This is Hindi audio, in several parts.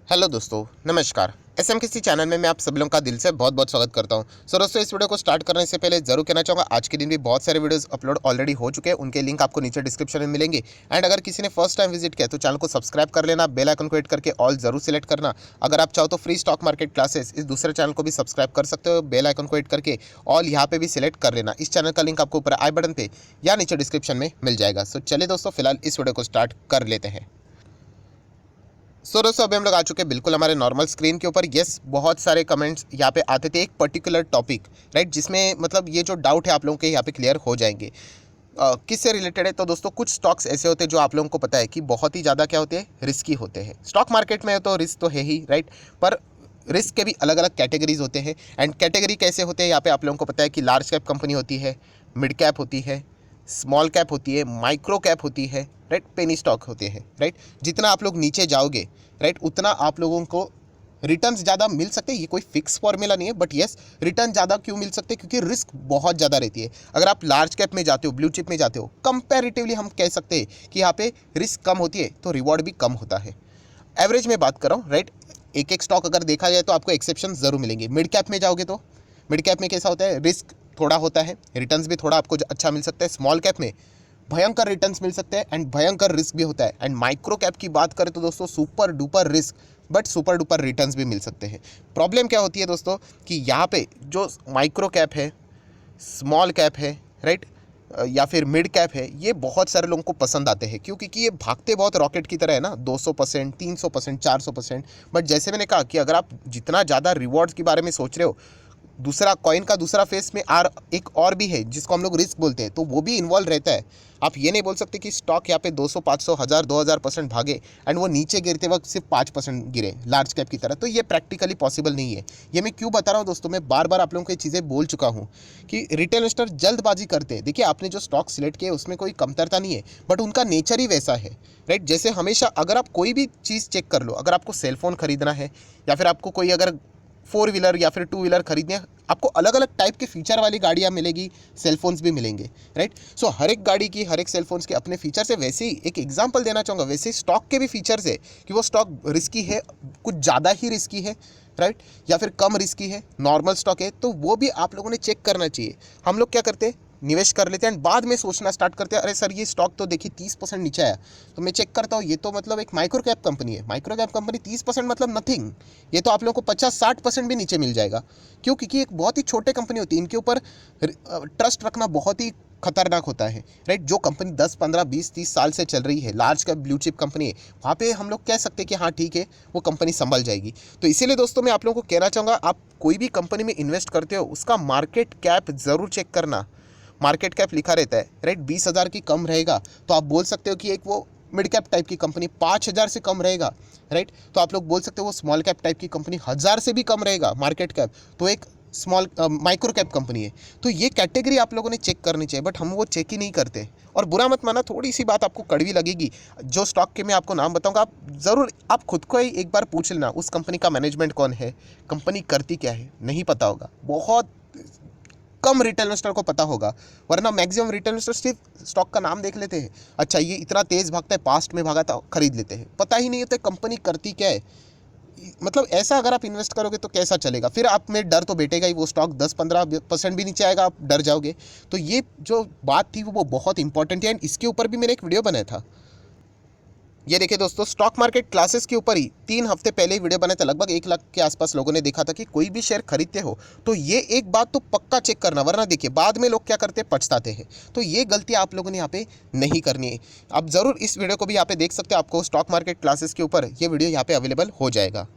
हेलो दोस्तों, नमस्कार। एसएम किसी चैनल में मैं आप सभी लोगों का दिल से बहुत बहुत स्वागत करता हूं। दोस्तों, इस वीडियो को स्टार्ट करने से पहले जरूर कहना चाहूँगा, आज के दिन भी बहुत सारे वीडियोस अपलोड ऑलरेडी हो चुके हैं। उनके लिंक आपको नीचे डिस्क्रिप्शन में मिलेंगे। एंड अगर किसी ने फर्स्ट टाइम विजिट किया तो चैनल को सब्सक्राइब कर लेना, बेल आइकन को हिट करके ऑल जरूर सिलेक्ट करना। अगर आप चाहो तो फ्री स्टॉक मार्केट क्लासेस इस दूसरे चैनल को भी सब्सक्राइब कर सकते हो, बेल आइकन को हिट करके ऑल यहाँ पे भी सिलेक्ट कर लेना। इस चैनल का लिंक आपको ऊपर आई बटन पे या नीचे डिस्क्रिप्शन में मिल जाएगा। सो चलिए दोस्तों, फिलहाल इस वीडियो को स्टार्ट कर लेते हैं। दोस्तों, अभी हम लोग आ चुके हैं बिल्कुल हमारे नॉर्मल स्क्रीन के ऊपर। यस, बहुत सारे कमेंट्स यहाँ पे आते थे एक पर्टिकुलर टॉपिक, राइट, जिसमें मतलब ये जो डाउट है आप लोगों के यहाँ पे क्लियर हो जाएंगे। किससे रिलेटेड है? तो दोस्तों, कुछ स्टॉक्स ऐसे होते हैं जो आप लोगों को पता है कि बहुत ही ज़्यादा क्या होते हैं, रिस्की होते हैं। स्टॉक मार्केट में तो रिस्क तो है ही, राइट, पर रिस्क के भी अलग अलग कैटेगरीज होते हैं। एंड कैटेगरी कैसे होते हैं यहाँ पे आप लोगों को पता है कि लार्ज कैप कंपनी होती है, मिड कैप होती है, स्मॉल कैप होती है, माइक्रो कैप होती है, राइट, पेनी स्टॉक होते हैं, राइट। जितना आप लोग नीचे जाओगे, राइट, उतना आप लोगों को रिटर्न्स ज़्यादा मिल सकते हैं। ये कोई फिक्स फॉर्मूला नहीं है, बट यस, रिटर्न ज़्यादा क्यों मिल सकते हैं? क्योंकि रिस्क बहुत ज़्यादा रहती है। अगर आप लार्ज कैप में जाते हो, ब्लू चिप में जाते हो, कंपैरेटिवली हम कह सकते हैं कि यहाँ पे रिस्क कम होती है तो रिवॉर्ड भी कम होता है। एवरेज में बात कर रहा हूँ, राइट। एक एक स्टॉक अगर देखा जाए तो आपको एक्सेप्शन ज़रूर मिलेंगे। मिड कैप में जाओगे तो मिड कैप में कैसा होता है, रिस्क थोड़ा होता है, रिटर्न्स भी थोड़ा आपको अच्छा मिल सकता है। स्मॉल कैप में भयंकर रिटर्न्स मिल सकते हैं एंड भयंकर रिस्क भी होता है। एंड माइक्रो कैप की बात करें तो दोस्तों, super duper risk but super duper returns भी मिल सकते हैं। प्रॉब्लम क्या होती है दोस्तों कि यहाँ पे जो माइक्रो कैप है, स्मॉल कैप है, राइट, या फिर मिड कैप है, ये बहुत सारे लोगों को पसंद आते हैं क्योंकि ये भागते बहुत रॉकेट की तरह है ना, 200%, 300%, 400%। बट जैसे मैंने कहा कि अगर आप जितना ज़्यादा रिवॉर्ड्स के बारे में सोच रहे हो, दूसरा कॉइन का दूसरा फेस में एक और भी है जिसको हम लोग रिस्क बोलते हैं, तो वो भी इन्वॉल्व रहता है। आप ये नहीं बोल सकते कि स्टॉक यहाँ पे 200, 500, 1000, 2000% भागे एंड वो नीचे गिरते वक्त सिर्फ 5% गिरे लार्ज कैप की तरह, तो ये प्रैक्टिकली पॉसिबल नहीं है। ये मैं क्यों बता रहा हूँ दोस्तों, मैं बार बार आप लोगों को ये चीज़ें बोल चुका हूँ कि रिटेल इन्वेस्टर जल्दबाजी करते हैं। देखिए, आपने जो स्टॉक सिलेक्ट किए उसमें कोई कमतरता नहीं है, बट उनका नेचर ही वैसा है, राइट। जैसे हमेशा अगर आप कोई भी चीज़ चेक कर लो, अगर आपको सेलफोन खरीदना है या फिर आपको कोई अगर 4 व्हीलर या फिर 2 व्हीलर खरीदने हैं, आपको अलग अलग टाइप के फीचर वाली गाड़ियाँ मिलेगी, सेलफोन्स भी मिलेंगे, राइट। सो हर एक गाड़ी की, हर एक सेलफोन्स के अपने फीचर्स है। वैसे ही एक एग्जांपल देना चाहूँगा, वैसे ही स्टॉक के भी फीचर्स है कि वो स्टॉक रिस्की है, कुछ ज़्यादा ही रिस्की है, राइट, या फिर कम रिस्की है, नॉर्मल स्टॉक है, तो वो भी आप लोगों ने चेक करना चाहिए। हम लोग क्या करते हैं, निवेश कर लेते हैं एंड बाद में सोचना स्टार्ट करते हैं, अरे सर ये स्टॉक तो देखिए 30% नीचे आया, तो मैं चेक करता हूँ, ये तो मतलब एक माइक्रो कैप कंपनी है। माइक्रो कैप कंपनी 30% मतलब नथिंग, ये तो आप लोगों को 50-60% भी नीचे मिल जाएगा। क्यों? क्योंकि एक बहुत ही छोटे कंपनी होती है, इनके ऊपर ट्रस्ट रखना बहुत ही खतरनाक होता है, राइट। जो कंपनी 10, 15, 20, 30 साल से चल रही है, large cap blue chip company है, वहाँ पे हम लोग कह सकते हैं कि हाँ ठीक है, वो कंपनी संभल जाएगी। तो इसीलिए दोस्तों, मैं आप लोगों को कहना चाहूँगा, आप कोई भी कंपनी में इन्वेस्ट करते हो उसका मार्केट कैप ज़रूर चेक करना। मार्केट कैप लिखा रहता है, राइट, 20,000 की कम रहेगा तो आप बोल सकते हो कि एक वो मिड कैप टाइप की कंपनी 5,000 से कम रहेगा, राइट, तो आप लोग बोल सकते हो वो स्मॉल कैप टाइप की कंपनी 1,000 से भी कम रहेगा मार्केट कैप, तो एक स्मॉल माइक्रो कैप कंपनी है। तो ये कैटेगरी आप लोगों ने चेक करनी चाहिए, बट हम वो चेक ही नहीं करते। और बुरा मत माना, थोड़ी सी बात आपको कड़वी लगेगी। जो स्टॉक के मैं आपको नाम बताऊंगा, आप ज़रूर आप खुद को ही एक बार पूछ लेना, उस कंपनी का मैनेजमेंट कौन है, कंपनी करती क्या है, नहीं पता होगा। बहुत कम रिटेल इन्वेस्टर को पता होगा, वरना मैक्सिमम रिटेल इन्वेस्टर सिर्फ स्टॉक का नाम देख लेते हैं, अच्छा ये इतना तेज़ भागता है, पास्ट में भागा था, खरीद लेते हैं, पता ही नहीं होता कंपनी करती क्या है। मतलब ऐसा अगर आप इन्वेस्ट करोगे तो कैसा चलेगा? फिर आप में डर तो बैठेगा ही, वो स्टॉक 10-15% भी नीचे आएगा, आप डर जाओगे। तो ये जो बात थी वो बहुत इंपॉर्टेंट है एंड इसके ऊपर भी मैंने एक वीडियो बनाया था। ये देखिए दोस्तों, स्टॉक मार्केट क्लासेस के ऊपर ही 3 हफ्ते पहले ही वीडियो बनाया था। लगभग 1 लाख के आसपास लोगों ने देखा था कि कोई भी शेयर खरीदते हो तो ये एक बात तो पक्का चेक करना, वरना देखिए बाद में लोग क्या करते हैं, पछताते हैं। तो ये गलती आप लोगों ने यहाँ पे नहीं करनी है। आप ज़रूर इस वीडियो को भी यहाँ पे देख सकते हो, आपको स्टॉक मार्केट क्लासेस के ऊपर ये वीडियो यहाँ पे अवेलेबल हो जाएगा।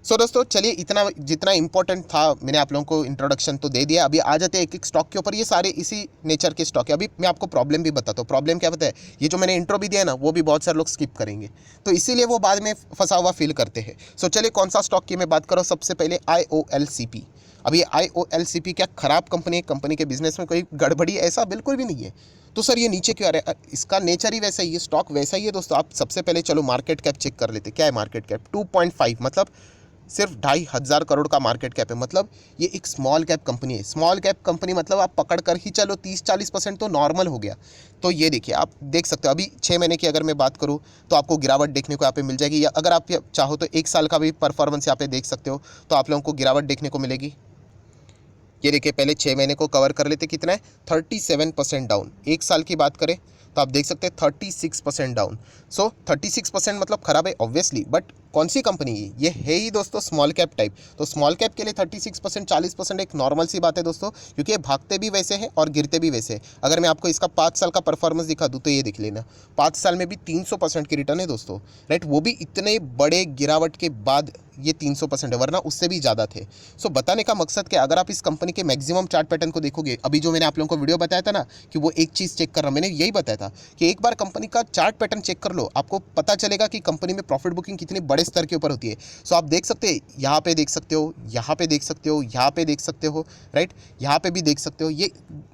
सो दोस्तों, चलिए, इतना जितना इंपॉर्टेंट था मैंने आप लोगों को इंट्रोडक्शन तो दे दिया। अभी आ जाते हैं एक एक स्टॉक के ऊपर। ये सारे इसी नेचर के स्टॉक है। अभी मैं आपको प्रॉब्लम भी बताता हूँ। प्रॉब्लम क्या पता है, ये जो मैंने इंट्रो भी दिया है ना, वो भी बहुत सारे लोग स्किप करेंगे, तो इसीलिए वो बाद में फंसा हुआ फील करते हैं। सो चलिए, कौन सा स्टॉक की मैं बात करूँ, सबसे पहले IOLCP। अब ये IOLCP क्या खराब कंपनी है? कंपनी के बिजनेस में कोई गड़बड़ी ऐसा बिल्कुल भी नहीं है। तो सर ये नीचे क्यों आ रहा है? इसका नेचर ही वैसा ही है, स्टॉक वैसा ही है दोस्तों। आप सबसे पहले चलो मार्केट कैप चेक कर लेते। क्या है मार्केट कैप? 2.5, मतलब सिर्फ 2,500 करोड़ का मार्केट कैप है। मतलब ये एक स्मॉल कैप कंपनी है। स्मॉल कैप कंपनी मतलब आप पकड़ कर ही चलो 30-40% तो नॉर्मल हो गया। तो ये देखिए, आप देख सकते हो अभी 6 महीने की अगर मैं बात करूँ तो आपको गिरावट देखने को यहाँ पे मिल जाएगी, या अगर आप चाहो तो 1 साल का भी परफॉर्मेंस यहाँ पे देख सकते हो, तो आप लोगों को गिरावट देखने को मिलेगी। ये देखिए, पहले 6 महीने को कवर कर लेते, कितना है 37% डाउन। 1 साल की बात करें तो आप देख सकते हैं 36% डाउन। सो 36% मतलब खराब है ऑब्वियसली, बट कौन सी कंपनी है ये? है ही दोस्तों स्मॉल कैप टाइप। तो स्मॉल कैप के लिए 36% 40% एक नॉर्मल सी बात है दोस्तों, क्योंकि ये भागते भी वैसे हैं और गिरते भी वैसे हैं। अगर मैं आपको इसका 5 साल का परफॉर्मेंस दिखा दूँ तो ये देख लेना, 5 साल में भी 300% की रिटर्न है दोस्तों, राइट। वो भी इतने बड़े गिरावट के बाद ये 300% है, वरना उससे भी ज़्यादा थे। सो बताने का मकसद क्या, अगर आप इस कंपनी के मैक्सिमम चार्ट पैटर्न को देखोगे, अभी जो मैंने आप लोगों को वीडियो बताया था ना कि वो एक चीज़ चेक कर रहा, मैंने यही बताया था कि एक बार कंपनी का चार्ट पैटर्न चेक कर लो, आपको पता चलेगा कि कंपनी में प्रॉफिट बुकिंग कितने बड़े स्तर के ऊपर होती है। सो आप देख सकते हैं, यहाँ पे देख सकते हो, यहाँ पे देख सकते हो, यहाँ पे देख सकते हो, राइट, यहाँ पे भी देख सकते हो। ये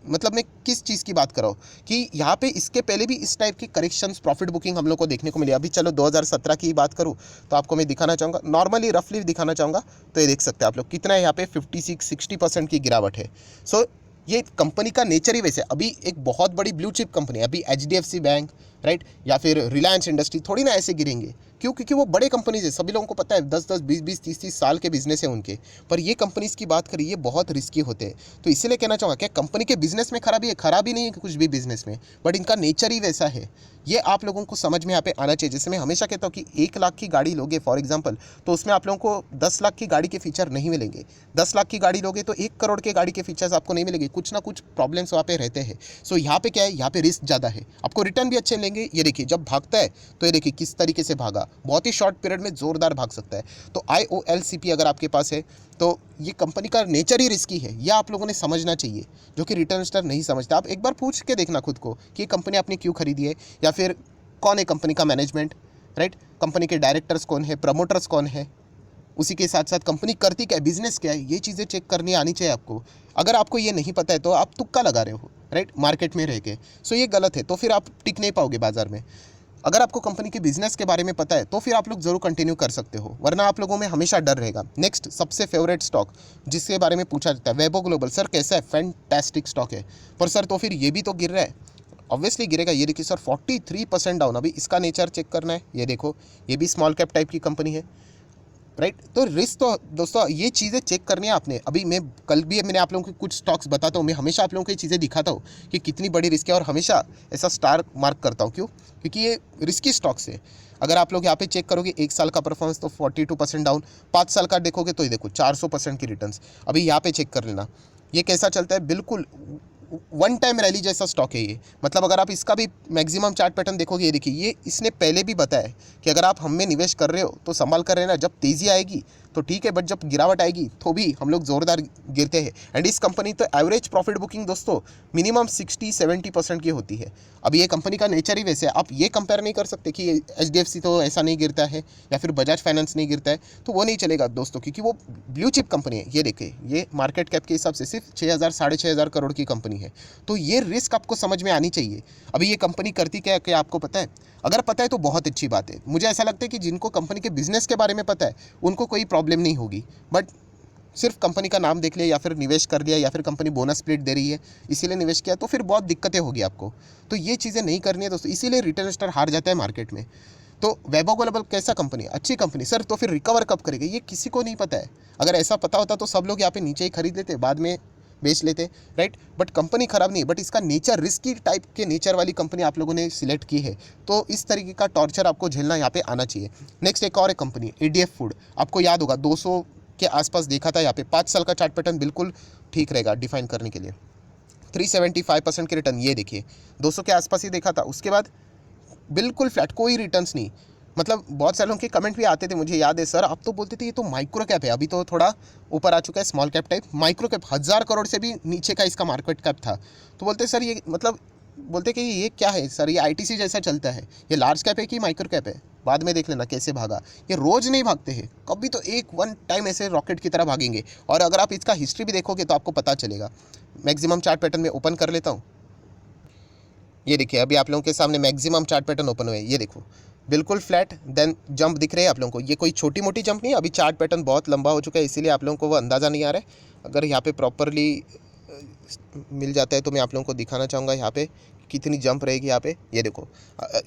मतलब मैं किस चीज़ की बात कर रहा हूँ कि यहाँ पे इसके पहले भी इस टाइप की करेक्शंस प्रॉफिट बुकिंग हम लोग को देखने को मिली। अभी चलो 2017 की बात करूँ तो आपको मैं दिखाना चाहूँगा, नॉर्मली रफली दिखाना चाहूँगा। तो ये देख सकते हैं आप लोग कितना है यहाँ पे 56-60% की गिरावट है। सो ये कंपनी का नेचर ही वैसे। अभी एक बहुत बड़ी ब्लू चिप कंपनी है, अभी HDFC बैंक, राइट, या फिर रिलायंस इंडस्ट्री थोड़ी ना ऐसे गिरेंगे। क्यों? क्योंकि वो बड़े कंपनीज है, सभी लोगों को पता है 10-10 20-20 30-30 साल के बिजनेस है उनके। पर ये कंपनीज की बात करिए, बहुत रिस्की होते हैं। तो इसीलिए कहना चाहूँगा, क्या कंपनी के बिजनेस में खराबी है? खराबी नहीं है कि कुछ भी बिजनेस में, बट इनका नेचर ही वैसा है। ये आप लोगों को समझ में यहाँ पे आना चाहिए। जैसे मैं हमेशा कहता हूँ कि 1 लाख की गाड़ी लोगे फॉर एग्जांपल, तो उसमें आप लोगों को 10 लाख की गाड़ी के फीचर नहीं मिलेंगे। 10 लाख की गाड़ी लोगे तो 1 करोड़ के गाड़ी के फीचर्स आपको नहीं मिलेंगे, कुछ ना कुछ प्रॉब्लम्स वहाँ पे रहते हैं। सो यहाँ पे क्या है, यहाँ पे रिस्क ज़्यादा है, आपको रिटर्न भी अच्छे मिलेंगे। ये देखिए, जब भागता है तो ये देखिए किस तरीके से भागा, बहुत ही शॉर्ट पीरियड में ज़ोरदार भाग सकता है। तो IOLCP अगर आपके पास है तो ये कंपनी का नेचर ही रिस्की है, यह आप लोगों ने समझना चाहिए, जो कि रिटर्न स्टार नहीं समझता। आप एक बार पूछ के देखना खुद को कि ये कंपनी आपने क्यों खरीदी है, या फिर कौन है कंपनी का मैनेजमेंट, राइट, कंपनी के डायरेक्टर्स कौन है, प्रमोटर्स कौन है, उसी के साथ साथ कंपनी करती क्या है, बिजनेस क्या है, ये चीज़ें चेक करनी आनी चाहिए आपको। अगर आपको ये नहीं पता है तो आप तुक्का लगा रहे हो, राइट, मार्केट में रह के। सो ये गलत है, तो फिर आप टिक नहीं पाओगे बाजार में। अगर आपको कंपनी के बिजनेस के बारे में पता है तो फिर आप लोग जरूर कंटिन्यू कर सकते हो, वरना आप लोगों में हमेशा डर रहेगा। नेक्स्ट सबसे फेवरेट स्टॉक जिसके बारे में पूछा जाता है, वैभव ग्लोबल। सर कैसा है? फैंटास्टिक स्टॉक है। पर सर तो फिर ये भी तो गिर रहा है। ऑब्वियसली गिरेगा। ये देखिए सर 43% डाउन। अभी इसका नेचर चेक करना है, ये देखो, ये भी स्मॉल कैप टाइप की कंपनी है, राइट। तो रिस्क तो दोस्तों ये चीज़ें चेक करनी है आपने। अभी मैं कल भी मैंने आप लोगों को कुछ स्टॉक्स बताता हूँ, मैं हमेशा आप लोगों को ये चीज़ें दिखाता हूँ कि कितनी बड़ी रिस्क है, और हमेशा ऐसा स्टार मार्क करता हूँ। क्यों? क्योंकि ये रिस्की स्टॉक्स है। अगर आप लोग यहाँ पे चेक करोगे 1 साल का परफॉर्मेंस तो 42% डाउन, 5 साल का देखोगे तो ये देखो 400% की रिटर्न्स। अभी यहाँ पे चेक कर लेना ये कैसा चलता है, बिल्कुल वन टाइम रैली जैसा स्टॉक है ये। मतलब अगर आप इसका भी मैक्सिमम चार्ट पैटर्न देखोगे, ये देखिए, ये इसने पहले भी बताया कि अगर आप हम में निवेश कर रहे हो तो संभाल कर रहना, जब तेज़ी आएगी तो ठीक है, बट जब गिरावट आएगी तो भी हम लोग ज़ोरदार गिरते हैं। एंड इस कंपनी तो एवरेज प्रॉफिट बुकिंग दोस्तों मिनिमम 60-70% की होती है। अब ये कंपनी का नेचर ही वैसे है। आप ये कंपेयर नहीं कर सकते कि HDFC तो ऐसा नहीं गिरता है या फिर बजाज फाइनेंस नहीं गिरता है, तो वो नहीं चलेगा दोस्तों, क्योंकि वो ब्लू चिप कंपनी है। ये देखिए, ये मार्केट कैप के हिसाब से सिर्फ 6,000-6,500 करोड़ की कंपनी है। तो ये रिस्क आपको समझ में आनी चाहिए। अभी ये कंपनी करती क्या है, क्या आपको पता है? अगर पता है तो बहुत अच्छी बात है। मुझे ऐसा लगता है कि जिनको कंपनी के बिजनेस के बारे में पता है उनको कोई प्रॉब्लम नहीं होगी, बट सिर्फ कंपनी का नाम देख लिया या फिर निवेश कर लिया या फिर कंपनी बोनस स्प्लिट दे रही है इसीलिए निवेश किया, तो फिर बहुत दिक्कतें होगी आपको। तो ये चीज़ें नहीं करनी है दोस्तों, इसीलिए रिटेल स्टार हार जाता है मार्केट में। तो वैभव ग्लोबल कैसा कंपनी? अच्छी कंपनी। सर तो फिर रिकवर कब करेगी, ये किसी को नहीं पता है। अगर ऐसा पता होता तो सब लोग यहाँ पे नीचे ही खरीद लेते, बाद में बेच लेते, राइट। बट कंपनी खराब नहीं है, बट इसका नेचर रिस्की टाइप के नेचर वाली कंपनी आप लोगों ने सिलेक्ट की है, तो इस तरीके का टॉर्चर आपको झेलना यहाँ पे आना चाहिए। नेक्स्ट एक और है कंपनी ADF फूड। आपको याद होगा 200 के आसपास देखा था यहाँ पे। 5 साल का चार्ट पैटर्न बिल्कुल ठीक रहेगा डिफाइन करने के लिए। 375% की रिटर्न, ये देखिए 200 के आसपास ही देखा था, उसके बाद बिल्कुल फ्लैट, कोई रिटर्न्स नहीं। मतलब बहुत सारे लोगों के कमेंट भी आते थे, मुझे याद है सर आप तो बोलते थे ये तो माइक्रो कैप है, अभी तो थोड़ा ऊपर आ चुका है small cap type. Micro cap 1000 crore से भी नीचे का इसका मार्केट कैप था। तो बोलते सर ये मतलब बोलते कि ये क्या है सर, ये ITC जैसा चलता है, ये लार्ज कैप है कि माइक्रो कैप है? बाद में देख लेना कैसे भागा। ये रोज़ नहीं भागते हैं, कभी तो एक वन टाइम ऐसे रॉकेट की तरह भागेंगे। और अगर आप इसका हिस्ट्री भी देखोगे तो आपको पता चलेगा। मैक्सिमम चार्ट पैटर्न में ओपन कर लेता हूँ। ये देखिए, अभी आप लोगों के सामने मैक्सिमम चार्ट पैटर्न ओपन हुए, ये देखो बिल्कुल फ्लैट, देन जंप दिख रहे हैं आप लोगों को, ये कोई छोटी मोटी जंप नहीं है। अभी चार्ट पैटर्न बहुत लंबा हो चुका है, इसीलिए आप लोगों को वो अंदाज़ा नहीं आ रहा है। अगर यहाँ पे प्रॉपरली मिल जाता है तो मैं आप लोगों को दिखाना चाहूँगा यहाँ पे कितनी जंप रहेगी। यहाँ पे ये देखो,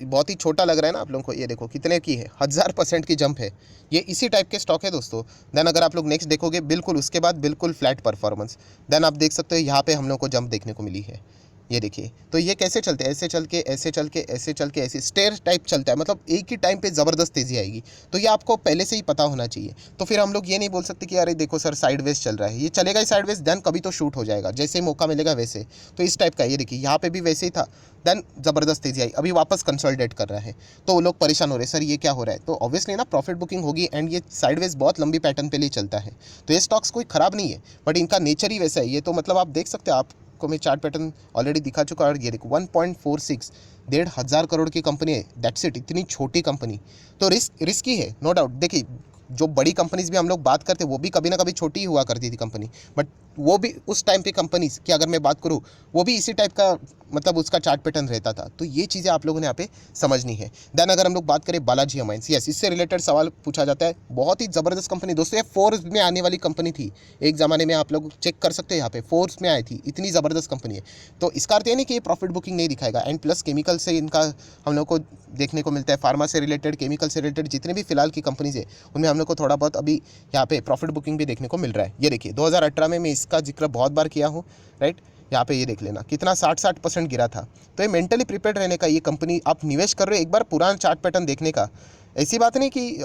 बहुत ही छोटा लग रहा है ना आप लोगों को, ये देखो कितने की है, 1000% की जंप है। ये इसी टाइप के स्टॉक है दोस्तों। देन अगर आप लोग नेक्स्ट देखोगे, बिल्कुल उसके बाद बिल्कुल फ्लैट परफॉर्मेंस। देन आप देख सकते हो यहाँ पे हम लोग को जंप देखने को मिली है, ये देखिए। तो ये कैसे चलते हैं, ऐसे चल के ऐसे चल के ऐसे चल के ऐसे स्टेयर टाइप चलता है, मतलब एक ही टाइम पे ज़बरदस्त तेज़ी आएगी। तो ये आपको पहले से ही पता होना चाहिए। तो फिर हम लोग ये नहीं बोल सकते कि अरे देखो सर साइडवेज चल रहा है, ये चलेगा ही साइडवेज, देन कभी तो शूट हो जाएगा, जैसे ही मौका मिलेगा वैसे। तो इस टाइप का ये देखिए, यहाँ पे भी वैसे ही था, देन ज़बरदस्त तेज़ी आई, अभी वापस कंसोलिडेट कर रहा है। तो वो लोग परेशान हो रहे हैं, सर ये क्या हो रहा है। तो ऑब्वियसली ना प्रॉफिट बुकिंग होगी, एंड ये साइडवेज बहुत लंबी पैटर्न पे लिए चलता है। तो ये स्टॉक्स कोई ख़राब नहीं है, बट इनका नेचर ही वैसा है। ये तो मतलब आप देख सकते हो, आप को मैं चार्ट पैटर्न ऑलरेडी दिखा चुका। और ये देखो 1.46, 1,500 करोड़ की कंपनी है, दैट्स इट, इतनी छोटी कंपनी। तो रिस्की है नो डाउट। देखिए जो बड़ी कंपनीज भी हम लोग बात करते हैं, वो भी कभी ना कभी छोटी ही हुआ करती थी कंपनी, बट वो भी उस टाइम पे कंपनीज की अगर मैं बात करूँ, वो भी इसी टाइप का मतलब उसका चार्ट पैटर्न रहता था। तो ये चीज़ें आप लोगों ने यहाँ पे समझनी है। देन अगर हम लोग बात करें बालाजी अमाइंस, यस, इससे रिलेटेड सवाल पूछा जाता है। बहुत ही ज़बरदस्त कंपनी दोस्तों, ये फोर्ब्स में आने वाली कंपनी थी एक ज़माने में, आप लोग चेक कर सकते हैं यहाँ पे फोर्ब्स में आई थी, इतनी ज़बरदस्त कंपनी है। तो इसका अर्थ ये नहीं कि ये प्रॉफिट बुकिंग नहीं दिखाएगा। एंड प्लस केमिकल से इनका हम लोग को देखने को मिलता है, फार्मा से रिलेटेड, केमिकल से रिलेटेड जितने भी फिलहाल की कंपनीज है, उनमें हम लोग को थोड़ा बहुत अभी यहाँ पे प्रॉफिट बुकिंग भी देखने को मिल रहा है। ये देखिए 2018 में मैं इसका जिक्र बहुत बार किया हूँ, राइट। यहाँ पे ये देख लेना कितना 60% गिरा था। तो ये मेंटली प्रिपेयर्ड रहने का, ये कंपनी आप निवेश कर रहे हो, एक बार पुराना चार्ट पैटर्न देखने का। ऐसी बात नहीं कि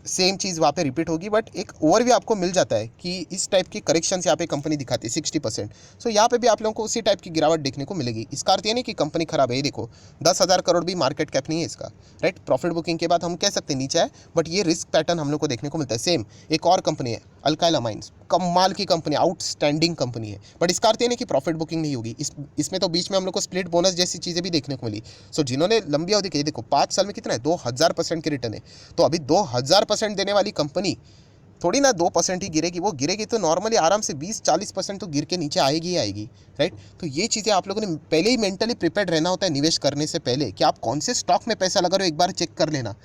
सेम चीज़ वहाँ पे रिपीट होगी, बट एक ओवरव्यू आपको मिल जाता है कि इस टाइप की करेक्शंस यहाँ पे कंपनी दिखाती है 60%। सो यहाँ पे भी आप लोगों को उसी टाइप की गिरावट देखने को मिलेगी। इसका अर्थ ये नहीं कि कंपनी खराब है। ये देखो 10,000 करोड़ भी मार्केट कैप नहीं है इसका, राइट। प्रॉफिट बुकिंग के बाद हम कह सकते हैं नीचे है, बट ये रिस्क पैटर्न हम लोग को देखने को मिलता है। सेम एक और कंपनी है अल्काइल अमाइंस, कमाल की कंपनी, आउटस्टैंडिंग कंपनी है, बट इसका अर्थ ये नहीं कि प्रॉफिट बुकिंग नहीं होगी। इसमें तो बीच में हम लोग को स्प्लिट बोनस जैसी चीज़ें भी देखने को मिली। सो जिन्होंने लंबी अवधि के, देखो 5 साल में कितना है, 2000% की रिटर्न है। तो अभी 2000% देने वाली कंपनी थोड़ी ना 2% ही गिरेगी, वो गिरेगी तो नॉर्मली आराम से 20-40% तो गिर के नीचे आएगी ही आएगी, राइट। तो ये चीज़ें आप लोगों ने पहले ही मेंटली प्रिपेयर्ड रहना होता है निवेश करने से पहले, कि आप कौन से स्टॉक में पैसा लगा रहे हो, एक बार चेक कर लेना।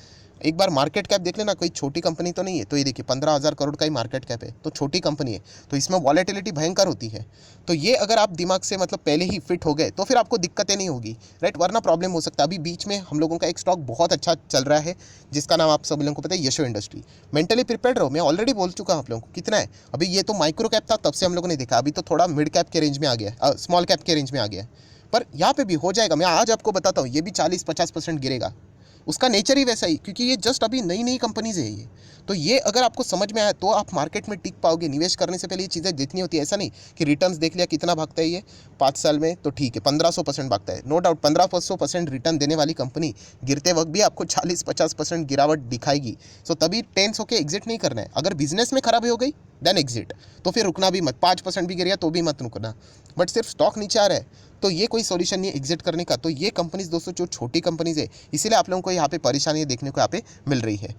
एक बार मार्केट कैप देख लेना, कोई छोटी कंपनी तो नहीं है। तो ये देखिए 15,000 करोड़ का ही मार्केट कैप है, तो छोटी कंपनी है, तो इसमें वॉलेटिलिटी भयंकर होती है। तो ये अगर आप दिमाग से मतलब पहले ही फिट हो गए तो फिर आपको दिक्कतें नहीं होगी, राइट, वरना प्रॉब्लम हो सकता है। अभी बीच में हम लोगों का एक स्टॉक बहुत अच्छा चल रहा है, जिसका नाम आप सब लोगों को पता है, यशो इंडस्ट्री। मेंटली प्रिपेयर्ड रहो, मैं ऑलरेडी बोल चुका हूँ आप लोगों को। कितना है अभी, ये तो माइक्रो कैप था तब से हम लोगों ने देखा, अभी तो थोड़ा मिड कैप के रेंज में आ गया, स्मॉल कैप के रेंज में आ गया, पर यहाँ पे भी हो जाएगा। मैं आज आपको बताता हूँ, ये भी 40-50% गिरेगा, उसका नेचर ही वैसा ही, क्योंकि ये जस्ट अभी नई नई कंपनीज है ये। तो ये अगर आपको समझ में आया तो आप मार्केट में टिक पाओगे। निवेश करने से पहले ये चीज़ें देखनी होती है। ऐसा नहीं कि रिटर्न्स देख लिया कितना भागता है ये 5 साल में, तो ठीक है 1500% भागता है, नो डाउट 1500% रिटर्न देने वाली कंपनी गिरते वक्त भी आपको 40-50% गिरावट दिखाएगी। सो तभी टेंस होकर एग्जिट नहीं करना है। अगर बिजनेस में खराबी हो गई देन एग्जिट, तो फिर रुकना भी मत। 5% भी गिर गया तो भी मत रुकना, बट सिर्फ स्टॉक नीचे आ रहा है तो ये कोई सॉल्यूशन नहीं है एग्जिट करने का। तो ये कंपनीज दोस्तों जो छोटी कंपनीज है, इसीलिए आप लोगों को यहाँ पे परेशानी देखने को यहाँ पे मिल रही है।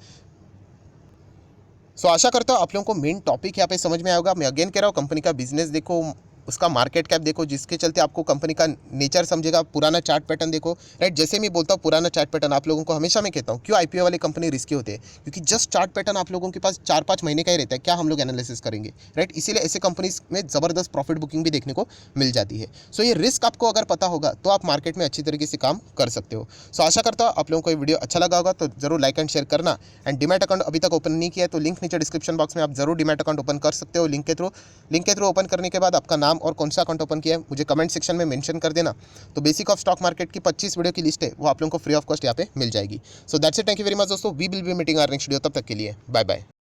सो आशा करता हूँ आप लोगों को मेन टॉपिक यहाँ पे समझ में आएगा। मैं अगेन कह रहा हूँ, कंपनी का बिजनेस देखो, उसका मार्केट कैप देखो, जिसके चलते आपको कंपनी का नेचर समझेगा। पुराना चार्ट पैटर्न देखो, राइट। जैसे मैं बोलता हूँ पुराना चार्ट पैटर्न आप लोगों को हमेशा मैं कहता हूँ, क्यों आईपीओ वाले कंपनी रिस्की होते हैं, क्योंकि जस्ट चार्ट पैटर्न आप लोगों के पास 4-5 महीने का ही रहता है, क्या हम लोग एनालिसिस करेंगे, राइट। इसीलिए ऐसे कंपनीज में ज़बरदस्त प्रॉफिट बुकिंग भी देखने को मिल जाती है। सो ये रिस्क आपको अगर पता होगा तो आप मार्केट में अच्छी तरीके से काम कर सकते हो। सो आशा करता हूँ आप लोगों को ये वीडियो अच्छा लगा होगा, तो जरूर लाइक एंड शेयर करना। एंड डीमैट अकाउंट अभी तक ओपन नहीं किया है तो लिंक नीचे डिस्क्रिप्शन बॉक्स में आप जरूर डीमैट अकाउंट ओपन कर सकते हो लिंक के थ्रू ओपन करने के बाद आपका नाम और कौन सा अकाउंट ओपन किया है मुझे कमेंट सेक्शन में मेंशन कर देना। तो बेसिक ऑफ स्टॉक मार्केट की 25 वीडियो की लिस्ट है, वो आप लोगों को फ्री ऑफ कॉस्ट यहाँ पे मिल जाएगी। So that's it, thank you very much दोस्तों, we will be meeting our next video. तब तक के लिए बाय बाय।